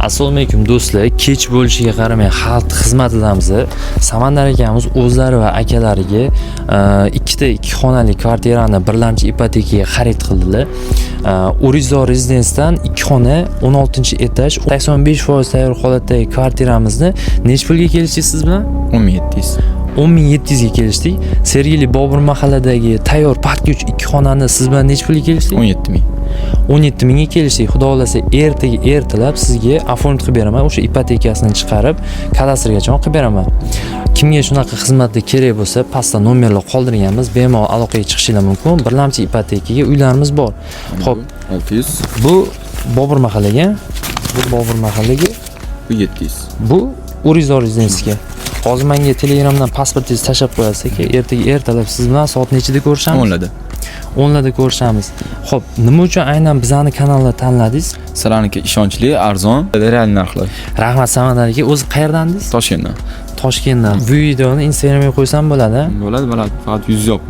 Assalomu alaykum do'stlar. Kech bo'lishiga qaramay xalq xizmatidamiz. Samandar akamiz o'zlari va akalariga ikkita 2 xonali kvartirani birlamchi ipotekaga xarid qildilar. Urizor Rezidensiyadan 2 xona 16-etaj 85% tayyor holatdagi kvartiramizni nech pulga kelishdingiz siz bilan? 1700. 10700 ga kelishdik. Sergeli Bobur mahalladagi tayyor parkich 2 xonani siz bilan nech pulga kelishdik? 17000. 17000 ga kelishdik. Xudo xolasa ertalab sizga oformit qilib beraman. O'sha ipotekasini chiqarib, kadastrgacha qilib beraman. Kimga shunaqa xizmatda kerak bo'lsa, pastda nomerlar qoldirganmiz. Bemalol aloqaga chiqishingiz mumkin. Birlamchi ipotekaga uylarimiz bor. Xo'p, 600. bu Bobur mahallaga, Bu 700. bu Urizor Rezidensiyaga. Hozir menga Telegramdan pasportingizni tashab qo'yasiz aka. Ertalab siz bilan soat nechida ko'rishamiz? 10larda. 10larda ko'rishamiz. Xo'p, nima uchun aynan bizani kanalni tanladingiz? Sizlarniki ishonchli, arzon, real narxlar. Rahmat Samandar aka. O'zi qayerdandingiz? Toshkentdan. Toshkentdan. Bu videoni Instagramga qo'ysam bo'ladi? Bo'ladi, faqat 100 yo'q.